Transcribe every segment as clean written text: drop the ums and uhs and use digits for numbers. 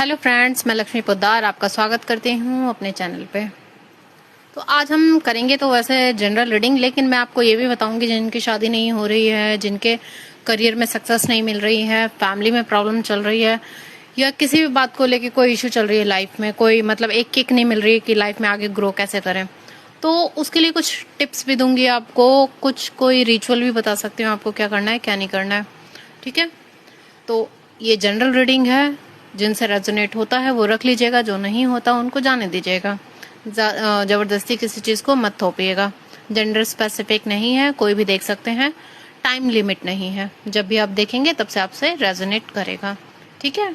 Hello friends, मैं लक्ष्मी पोद्दार आपका स्वागत करती हूँ अपने चैनल पे। तो आज हम करेंगे तो वैसे जनरल रीडिंग, लेकिन मैं आपको ये भी बताऊंगी जिनकी शादी नहीं हो रही है, जिनके करियर में सक्सेस नहीं मिल रही है, फैमिली में प्रॉब्लम चल रही है, या किसी भी बात को लेके कोई इशू चल रही है लाइफ में, कोई मतलब एक किक नहीं मिल रही है कि लाइफ में आगे ग्रो कैसे करें। तो उसके लिए कुछ टिप्स भी दूंगी आपको, कोई रिचुअल भी बता सकती हूँ आपको क्या करना है क्या नहीं करना है। ठीक है, तो ये जनरल रीडिंग है, जिनसे रेजोनेट होता है वो रख लीजिएगा, जो नहीं होता उनको जाने दीजिएगा। जबरदस्ती किसी चीज़ को मत थोपिएगा। जेंडर स्पेसिफिक नहीं है, कोई भी देख सकते हैं, टाइम लिमिट नहीं है, जब भी आप देखेंगे तब से आपसे रेजोनेट करेगा। ठीक है,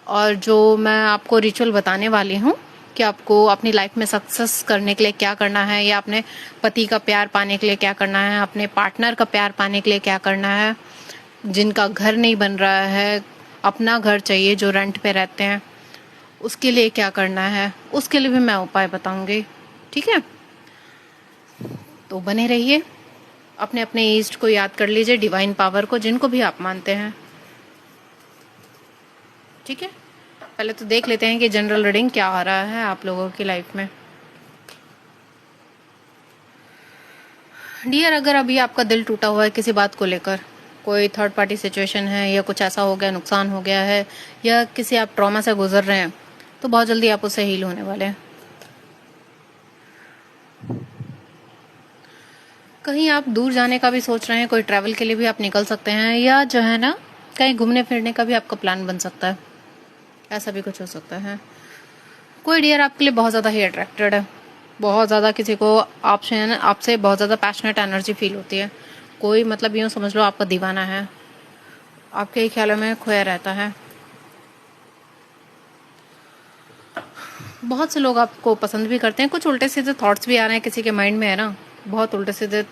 और जो मैं आपको रिचुअल बताने वाली हूँ कि आपको अपनी लाइफ में सक्सेस करने के लिए क्या करना है, या अपने पति का प्यार पाने के लिए क्या करना है, अपने पार्टनर का प्यार पाने के लिए क्या करना है, जिनका घर नहीं बन रहा है, अपना घर चाहिए, जो रेंट पे रहते हैं, उसके लिए क्या करना है, उसके लिए भी मैं उपाय बताऊंगी। ठीक है, तो बने रहिए। अपने अपने ईस्ट को याद कर लीजिए, डिवाइन पावर को, जिनको भी आप मानते हैं। ठीक है, पहले तो देख लेते हैं कि जनरल रीडिंग क्या आ रहा है आप लोगों की लाइफ में। डियर, अगर अभी आपका दिल टूटा हुआ है किसी बात को लेकर, कोई थर्ड पार्टी सिचुएशन है, या कुछ ऐसा हो गया, नुकसान हो गया है, या किसी आप ट्रॉमा से गुजर रहे हैं, तो बहुत जल्दी आप उससे हील होने वाले हैं। कहीं आप दूर जाने का भी सोच रहे हैं, कोई ट्रैवल के लिए भी आप निकल सकते हैं, या जो है ना कहीं घूमने फिरने का भी आपका प्लान बन सकता है, ऐसा भी कुछ हो सकता है। कोई डियर आपके लिए बहुत ज़्यादा ही अट्रैक्टेड है, बहुत ज़्यादा किसी को आपसे बहुत ज़्यादा पैशनेट एनर्जी फील होती है। कोई मतलब यूँ समझ लो आपका दीवाना है, आपके ही ख्यालों में खोया रहता है। बहुत से लोग आपको पसंद भी करते हैं। कुछ उल्टे सीधे थॉट्स भी आ रहे हैं किसी के माइंड में, है ना, बहुत उल्टे सीधे,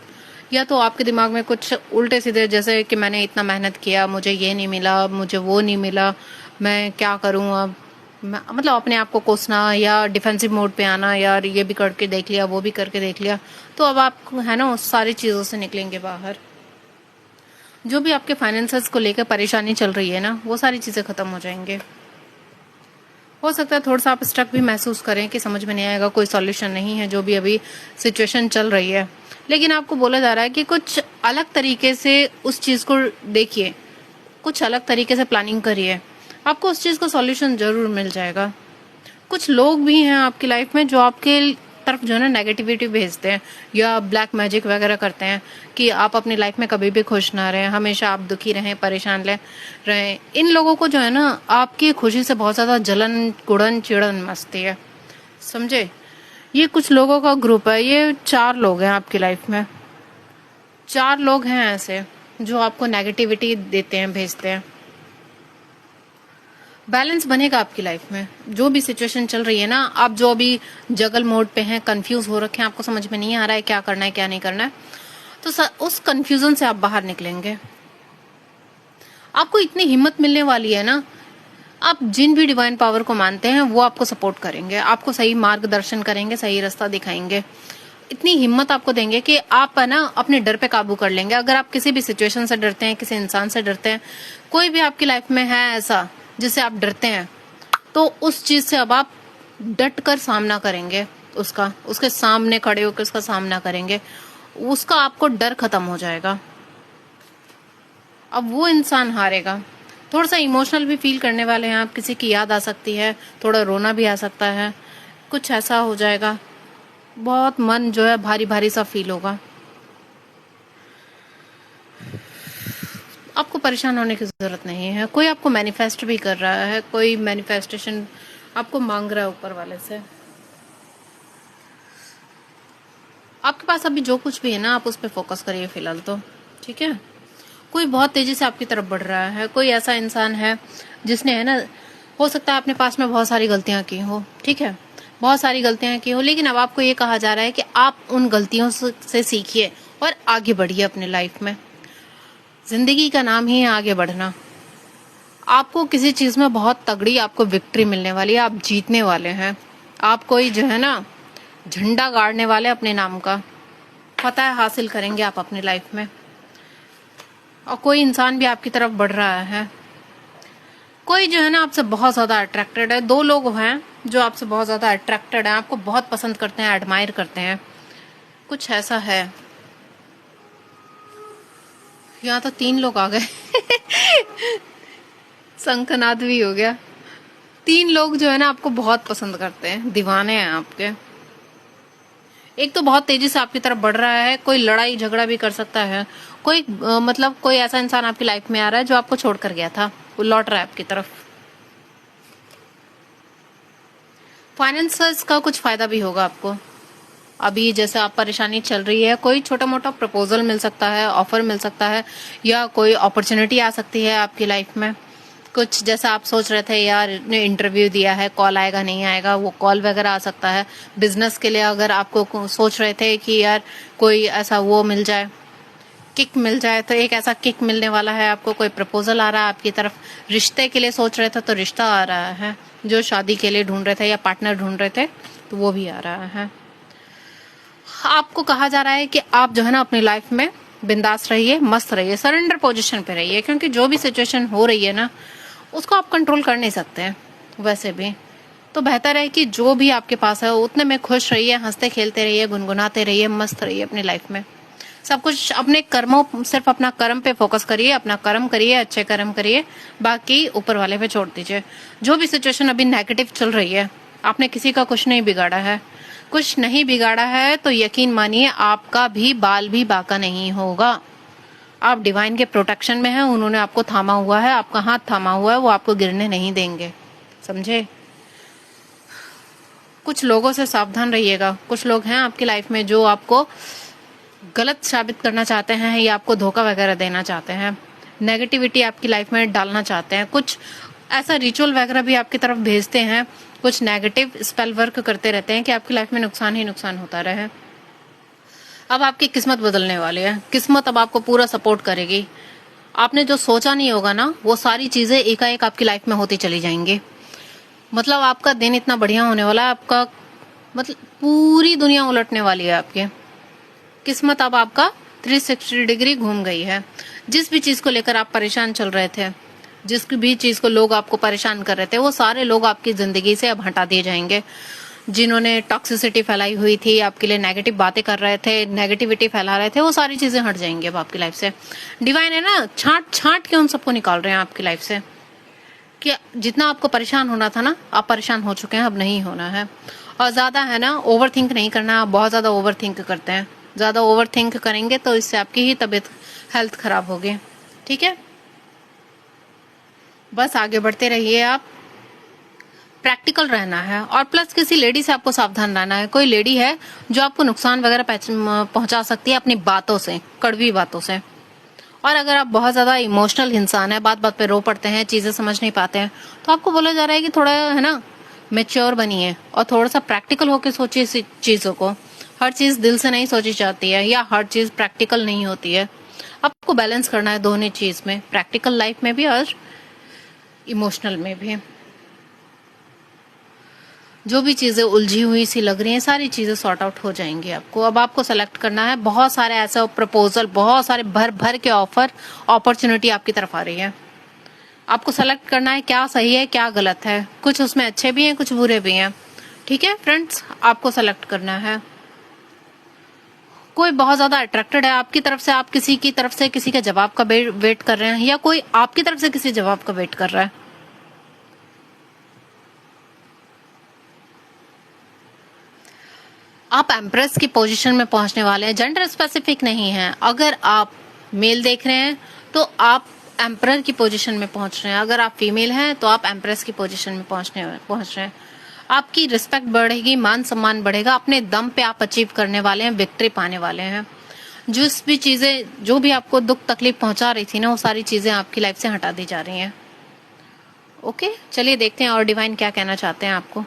या तो आपके दिमाग में कुछ उल्टे सीधे, जैसे कि मैंने इतना मेहनत किया, मुझे ये नहीं मिला, मुझे वो नहीं मिला, मैं क्या करूं अब, मतलब अपने आप को कोसना, या डिफेंसिव मोड पे आना, यार ये भी करके देख लिया, वो भी करके देख लिया। तो अब आप, है ना, उस सारी चीज़ों से निकलेंगे बाहर। जो भी आपके फाइनेंसेस को लेकर परेशानी चल रही है ना, वो सारी चीज़ें खत्म हो जाएंगे। हो सकता है थोड़ा सा आप स्टक भी महसूस करें कि समझ में नहीं आएगा, कोई सॉल्यूशन नहीं है जो भी अभी सिचुएशन चल रही है, लेकिन आपको बोला जा रहा है कि कुछ अलग तरीके से उस चीज़ को देखिए, कुछ अलग तरीके से प्लानिंग करिए, आपको उस चीज़ का सॉल्यूशन जरूर मिल जाएगा। कुछ लोग भी हैं आपकी लाइफ में जो आपके तरफ जो है ना नेगेटिविटी भेजते हैं, या ब्लैक मैजिक वगैरह करते हैं कि आप अपनी लाइफ में कभी भी खुश ना रहें, हमेशा आप दुखी रहें, परेशान रहें। इन लोगों को जो है ना आपकी खुशी से बहुत ज़्यादा जलन, कुड़न, चिड़न मचती है, समझे। ये कुछ लोगों का ग्रुप है, ये 4 लोग हैं आपकी लाइफ में। 4 लोग हैं ऐसे जो आपको नेगेटिविटी देते हैं, भेजते हैं। बैलेंस बनेगा आपकी लाइफ में। जो भी सिचुएशन चल रही है ना, आप जो अभी जगल मोड पे हैं, कंफ्यूज हो रखे हैं, आपको समझ में नहीं आ रहा है क्या करना है क्या नहीं करना है, तो उस कंफ्यूजन से आप बाहर निकलेंगे। आपको इतनी हिम्मत मिलने वाली है ना, आप जिन भी डिवाइन पावर को मानते हैं वो आपको सपोर्ट करेंगे, आपको सही मार्गदर्शन करेंगे, सही रास्ता दिखाएंगे। इतनी हिम्मत आपको देंगे कि आप है ना अपने डर पे काबू कर लेंगे। अगर आप किसी भी सिचुएशन से डरते हैं, किसी इंसान से डरते हैं, कोई भी आपकी लाइफ में है ऐसा जिससे आप डरते हैं, तो उस चीज से अब आप डट कर सामना करेंगे, उसके सामने खड़े होकर उसका सामना करेंगे, उसका आपको डर खत्म हो जाएगा। अब वो इंसान हारेगा। थोड़ा सा इमोशनल भी फील करने वाले हैं आप, किसी की याद आ सकती है, थोड़ा रोना भी आ सकता है, कुछ ऐसा हो जाएगा, बहुत मन जो है भारी भारी सा फील होगा। आपको परेशान होने की जरूरत नहीं है। कोई आपको मैनिफेस्ट भी कर रहा है, कोई मैनिफेस्टेशन आपको मांग रहा है ऊपर वाले से। आपके पास अभी जो कुछ भी है ना, आप उस पर फोकस करिए फिलहाल तो। ठीक है, कोई बहुत तेजी से आपकी तरफ बढ़ रहा है, कोई ऐसा इंसान है जिसने, है ना, हो सकता है अपने पास में बहुत सारी गलतियां की हो, ठीक है, बहुत सारी गलतियां की हो, लेकिन अब आपको ये कहा जा रहा है कि आप उन गलतियों से सीखिए और आगे बढ़िए अपने लाइफ में। जिंदगी का नाम ही है आगे बढ़ना। आपको किसी चीज में बहुत तगड़ी आपको विक्ट्री मिलने वाली है, आप जीतने वाले हैं। आप कोई जो है ना झंडा गाड़ने वाले अपने नाम का, फतह हासिल करेंगे आप अपनी लाइफ में। और कोई इंसान भी आपकी तरफ बढ़ रहा है, कोई जो है ना आपसे बहुत ज्यादा अट्रैक्टेड है, 2 लोग हैं जो आपसे बहुत ज्यादा अट्रैक्टेड है, आपको बहुत पसंद करते हैं, एडमायर करते हैं, कुछ ऐसा है। यहाँ तो 3 लोग आ गए शंखनाद भी हो गया। 3 लोग जो है ना आपको बहुत पसंद करते हैं, दीवाने हैं आपके। एक तो बहुत तेजी से आपकी तरफ बढ़ रहा है, कोई लड़ाई झगड़ा भी कर सकता है, कोई मतलब कोई ऐसा इंसान आपकी लाइफ में आ रहा है जो आपको छोड़कर गया था, वो लौट रहा है आपकी तरफ। फाइनेंस का कुछ फायदा भी होगा आपको। अभी जैसे आप परेशानी चल रही है, कोई छोटा मोटा प्रपोजल मिल सकता है, ऑफर मिल सकता है, या कोई अपॉर्चुनिटी आ सकती है आपकी लाइफ में। कुछ जैसा आप सोच रहे थे यार ने इंटरव्यू दिया है, कॉल आएगा नहीं आएगा, वो कॉल वगैरह आ सकता है। बिजनेस के लिए अगर आपको सोच रहे थे कि यार कोई ऐसा वो मिल जाए, किक मिल जाए, तो एक ऐसा किक मिलने वाला है आपको। कोई प्रपोजल आ रहा है आपकी तरफ। रिश्ते के लिए सोच रहे थे तो रिश्ता आ रहा है। जो शादी के लिए ढूंढ रहे थे या पार्टनर ढूंढ रहे थे तो वो भी आ रहा है। आपको कहा जा रहा है कि आप जो है ना अपनी लाइफ में बिंदास रहिए, मस्त रहिए, सरेंडर पोजीशन पे रहिए, क्योंकि जो भी सिचुएशन हो रही है ना उसको आप कंट्रोल कर नहीं सकते हैं वैसे भी। तो बेहतर है कि जो भी आपके पास है उतने में खुश रहिए, हंसते खेलते रहिए, गुनगुनाते रहिए, मस्त रहिए अपनी लाइफ में। सब कुछ अपने कर्मों, सिर्फ अपना कर्म पे फोकस करिए, अपना कर्म करिए, अच्छे कर्म करिए, बाकी ऊपर वाले पे छोड़ दीजिए। जो भी सिचुएशन अभी नेगेटिव चल रही है, आपने किसी का कुछ नहीं बिगाड़ा है, कुछ नहीं बिगाड़ा है, तो यकीन मानिए आपका भी बाल भी बाका नहीं होगा। आप डिवाइन के प्रोटेक्शन में हैं, उन्होंने आपको थामा हुआ है, आपका हाथ थामा हुआ है, वो आपको गिरने नहीं देंगे, समझे। कुछ लोगों से सावधान रहिएगा। कुछ लोग हैं आपकी लाइफ में जो आपको गलत साबित करना चाहते हैं या आपको धोखा वगैरह देना चाहते हैं, नेगेटिविटी आपकी लाइफ में डालना चाहते हैं। कुछ ऐसा रिचुअल वगैरह भी आपकी तरफ भेजते हैं, कुछ नेगेटिव स्पेल वर्क करते रहते हैं कि आपकी लाइफ में नुकसान ही नुकसान होता रहे। अब आपकी किस्मत बदलने वाली है, किस्मत अब आपको पूरा सपोर्ट करेगी। आपने जो सोचा नहीं होगा ना वो सारी चीजें एकाएक आपकी लाइफ में होती चली जाएंगी। मतलब आपका दिन इतना बढ़िया होने वाला है, आपका मतलब पूरी दुनिया उलटने वाली है आपकी। किस्मत अब आपका 360 डिग्री घूम गई है। जिस भी चीज को लेकर आप परेशान चल रहे थे, जिस भी चीज को लोग आपको परेशान कर रहे थे, वो सारे लोग आपकी जिंदगी से अब हटा दिए जाएंगे। जिन्होंने टॉक्सिसिटी फैलाई हुई थी, आपके लिए नेगेटिव बातें कर रहे थे, नेगेटिविटी फैला रहे थे, वो सारी चीजें हट जाएंगी अब आपकी लाइफ से। डिवाइन है ना, छांट छांट के उन सबको निकाल रहे हैं आपकी लाइफ से। कि जितना आपको परेशान होना था ना, आप परेशान हो चुके हैं, अब नहीं होना है। और ज्यादा है ना ओवर थिंक नहीं करना। आप बहुत ज्यादा ओवर थिंक करते हैं, ज्यादा ओवर थिंक करेंगे तो इससे आपकी ही तबीयत हेल्थ खराब होगी, ठीक है। बस आगे बढ़ते रहिए, आप प्रैक्टिकल रहना है। और प्लस किसी लेडी से आपको सावधान रहना है। कोई लेडी है जो आपको नुकसान वगैरह पहुंचा सकती है अपनी बातों से, कड़वी बातों से। और अगर आप बहुत ज्यादा इमोशनल इंसान है, बात बात पे रो पड़ते हैं, चीजें समझ नहीं पाते हैं, तो आपको बोला जा रहा है कि थोड़ा है ना मेच्योर बनिए और थोड़ा सा प्रैक्टिकल होकर सोचिए इस चीजों को। हर चीज दिल से नहीं सोची जाती है, या हर चीज प्रैक्टिकल नहीं होती है। आपको बैलेंस करना है दोनों चीज में, प्रैक्टिकल लाइफ में भी और इमोशनल में भी। जो भी चीजें उलझी हुई सी लग रही हैं, सारी चीजें सॉर्ट आउट हो जाएंगी आपको। अब आपको सेलेक्ट करना है। बहुत सारे ऐसे प्रपोजल, बहुत सारे भर भर के ऑफर, अपॉर्चुनिटी आपकी तरफ आ रही है। आपको सेलेक्ट करना है क्या सही है क्या गलत है। कुछ उसमें अच्छे भी हैं, कुछ बुरे भी हैं, ठीक है फ्रेंड्स। आपको सेलेक्ट करना है। कोई बहुत ज्यादा अट्रैक्टेड है आपकी तरफ से, आप किसी की तरफ से किसी के जवाब का वेट कर रहे हैं, या कोई आपकी तरफ से किसी जवाब का वेट कर रहा है। आप एम्प्रेस की पोजीशन में पहुंचने वाले हैं। जेंडर स्पेसिफिक नहीं है। अगर आप मेल देख रहे हैं तो आप एम्परर की पोजीशन में पहुंच रहे हैं, अगर आप फीमेल हैं तो आप एम्प्रेस की पोजीशन में पहुंच रहे हैं। आपकी रिस्पेक्ट बढ़ेगी, मान सम्मान बढ़ेगा, अपने दम पे आप अचीव करने वाले हैं, विक्ट्री पाने वाले हैं। जिस भी चीजें, जो भी आपको दुख तकलीफ पहुंचा रही थी ना, वो सारी चीजें आपकी लाइफ से हटा दी जा रही हैं। ओके, चलिए देखते हैं और डिवाइन क्या कहना चाहते हैं आपको।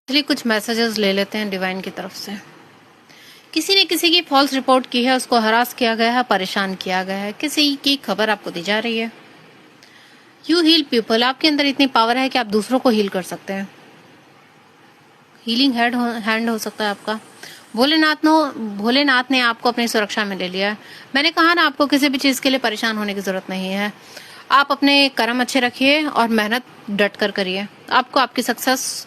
चलिए कुछ मैसेजेस ले लेते हैं डिवाइन की तरफ से। किसी ने किसी की फॉल्स रिपोर्ट की है, उसको हरास किया गया है, परेशान किया गया है, किसी की खबर आपको दी जा रही है। यू हील पीपल, आपके अंदर इतनी पावर है कि आप दूसरों को हील कर सकते हैं। हीलिंग हैंड हो सकता है आपका। भोलेनाथ ने आपको अपनी सुरक्षा में ले लिया है। मैंने कहा ना, आपको किसी भी चीज के लिए परेशान होने की जरूरत नहीं है। आप अपने कर्म अच्छे रखिए और मेहनत डट कर करिए। आपको आपकी सक्सेस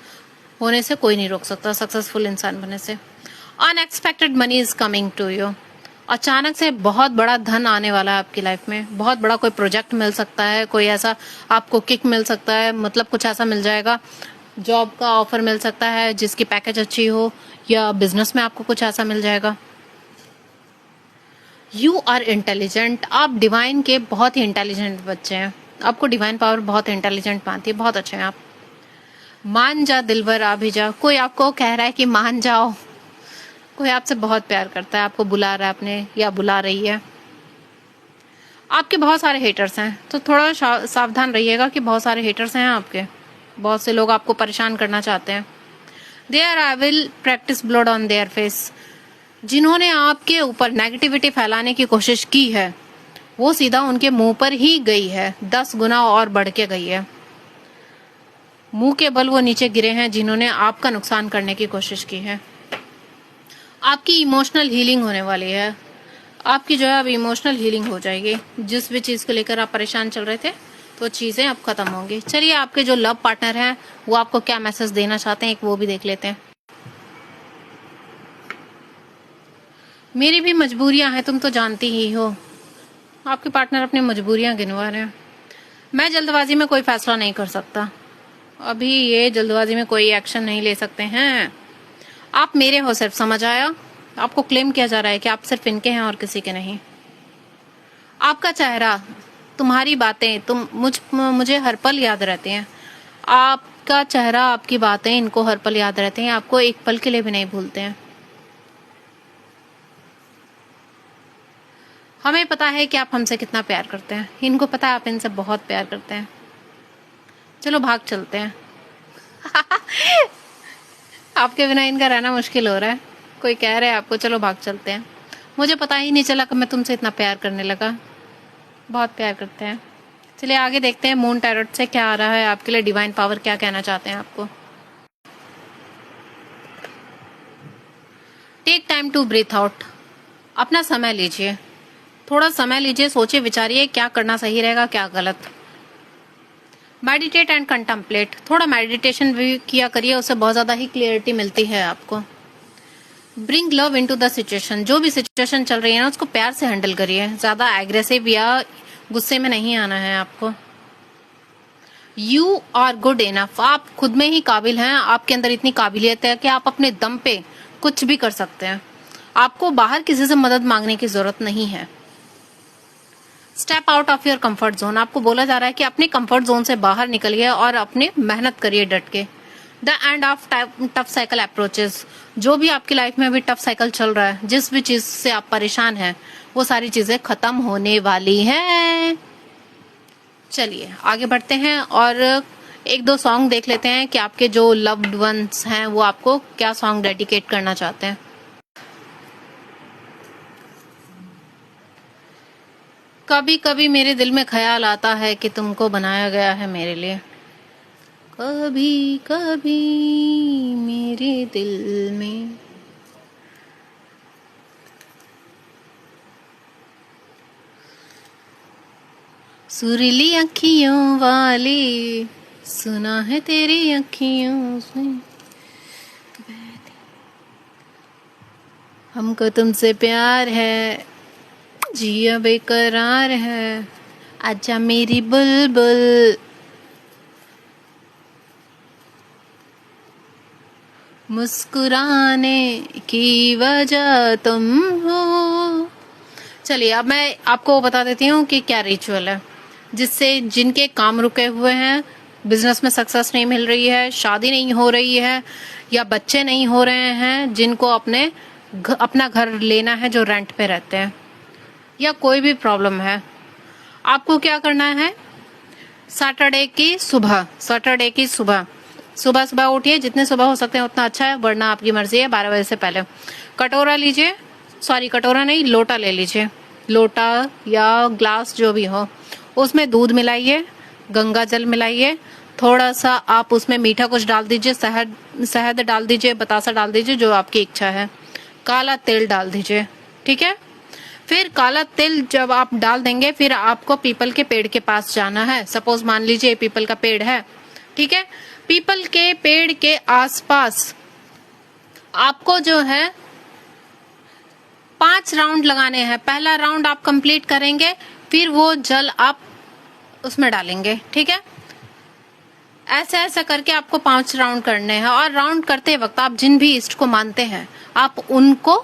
होने से कोई नहीं रोक सकता, सक्सेसफुल इंसान बनने से। Unexpected money is coming to you. अचानक से बहुत बड़ा धन आने वाला है आपकी लाइफ में। बहुत बड़ा कोई प्रोजेक्ट मिल सकता है, कोई ऐसा आपको किक मिल सकता है, मतलब कुछ ऐसा मिल जाएगा, जॉब का ऑफर मिल सकता है जिसकी पैकेज अच्छी हो, या बिजनेस में आपको कुछ ऐसा मिल जाएगा। You are intelligent. आप डिवाइन के बहुत ही इंटेलिजेंट बच्चे हैं। आपको डिवाइन पावर बहुत इंटेलिजेंट मानती है, बहुत अच्छे हैं आप। मान जा दिलबर आ भी जा। कोई आपको कह रहा है कि मान जाओ, कोई आपसे बहुत प्यार करता है, आपको बुला रहा है अपने या बुला रही है। आपके बहुत सारे हेटर्स हैं, तो थोड़ा सावधान रहिएगा कि बहुत सारे हेटर्स हैं आपके। बहुत से लोग आपको परेशान करना चाहते हैं। There I will practise blood on their face. जिन्होंने आपके ऊपर नेगेटिविटी फैलाने की कोशिश की है, वो सीधा उनके मुंह पर ही गई है, 10 गुना और बढ़ के गई है। मुंह के बल वो नीचे गिरे हैं जिन्होंने आपका नुकसान करने की कोशिश की है। आपकी इमोशनल हीलिंग होने वाली है। आपकी जो है अब इमोशनल हीलिंग हो जाएगी। जिस भी चीज को लेकर आप परेशान चल रहे थे, तो चीजें अब खत्म होंगी। चलिए, आपके जो लव पार्टनर हैं वो आपको क्या मैसेज देना चाहते हैं, एक वो भी देख लेते हैं। मेरी भी मजबूरियां हैं, तुम तो जानती ही हो। आपके पार्टनर अपनी मजबूरियां गिनवा रहे हैं। मैं जल्दबाजी में कोई फैसला नहीं कर सकता। अभी ये जल्दबाजी में कोई एक्शन नहीं ले सकते हैं। आप मेरे हो सिर्फ, समझ आया? आपको क्लेम किया जा रहा है कि आप सिर्फ इनके हैं और किसी के नहीं। आपका चेहरा, तुम्हारी बातें मुझे हर पल याद रहती हैं। आपका चेहरा, आपकी बातें इनको हर पल याद रहती हैं। आपको एक पल के लिए भी नहीं भूलते हैं। हमें पता है कि आप हमसे कितना प्यार करते हैं। इनको पता है आप इनसे बहुत प्यार करते हैं। चलो भाग चलते हैं। आपके बिना इनका रहना मुश्किल हो रहा है। कोई कह रहा है आपको चलो भाग चलते हैं। मुझे पता ही नहीं चला कि मैं तुमसे इतना प्यार करने लगा। बहुत प्यार करते हैं। चलिए आगे देखते हैं मून टैरोट से क्या आ रहा है आपके लिए। डिवाइन पावर क्या कहना चाहते हैं आपको। Take time to breathe out. अपना समय लीजिए, थोड़ा समय लीजिए, सोचिए विचारिए क्या करना सही रहेगा, क्या गलत। Meditate and contemplate. थोड़ा मेडिटेशन भी किया करिए, उससे बहुत ज्यादा ही क्लियरिटी मिलती है आपको। Bring love into the situation. जो भी सिचुएशन चल रही है ना, उसको प्यार से हैंडल करिए। ज्यादा एग्रेसिव या गुस्से में नहीं आना है आपको। You are good enough. आप खुद में ही काबिल हैं। आपके अंदर इतनी काबिलियत है कि आप अपने दम पे कुछ भी कर सकते हैं। आपको बाहर किसी से मदद मांगने की जरूरत नहीं है। Step out of your comfort zone. आपको बोला जा रहा है कि अपने कंफर्ट जोन से बाहर निकलिए और अपने मेहनत करिए डट के। The end of tough cycle approaches. जो भी आपकी लाइफ में अभी टफ साइकिल चल रहा है, जिस भी चीज से आप परेशान हैं, वो सारी चीजें खत्म होने वाली हैं। चलिए आगे बढ़ते हैं और एक दो सॉन्ग देख लेते हैं कि आपके जो लव्ड वंस हैं वो आपको क्या सॉन्ग डेडिकेट करना चाहते हैं। कभी कभी मेरे दिल में ख्याल आता है कि तुमको बनाया गया है मेरे लिए। कभी कभी मेरे दिल में। सुरीली अखियों वाली, सुना है तेरी अखियों से, हमको तुमसे प्यार है, जिया बेकरार है, आजा मेरी बुलबुल, मुस्कुराने की वजह तुम हो। चलिए अब मैं आपको बता देती हूँ कि क्या रिचुअल है जिससे जिनके काम रुके हुए हैं, बिजनेस में सक्सेस नहीं मिल रही है, शादी नहीं हो रही है, या बच्चे नहीं हो रहे हैं, जिनको अपना घर लेना है जो रेंट पे रहते हैं, या कोई भी प्रॉब्लम है, आपको क्या करना है। सैटरडे की सुबह सुबह उठिए, जितने सुबह हो सकते हैं उतना अच्छा है, वरना आपकी मर्जी है। 12 बजे से पहले कटोरा लीजिए, कटोरा नहीं, लोटा ले लीजिए, लोटा या ग्लास जो भी हो, उसमें दूध मिलाइए, गंगा जल मिलाइए, थोड़ा सा आप उसमें मीठा कुछ डाल दीजिए, शहद डाल दीजिए, बतासा डाल दीजिए, जो आपकी इच्छा है, काला तेल डाल दीजिए, ठीक है। फिर काला तिल जब आप डाल देंगे, फिर आपको पीपल के पेड़ के पास जाना है। सपोज मान लीजिए पीपल का पेड़ है, ठीक है, पीपल के पेड़ के आसपास आपको जो है 5 राउंड लगाने हैं। पहला राउंड आप कंप्लीट करेंगे, फिर वो जल आप उसमें डालेंगे, ठीक है। ऐसे ऐसा करके आपको 5 राउंड करने हैं, और राउंड करते वक्त आप जिन भी इष्ट को मानते हैं आप उनको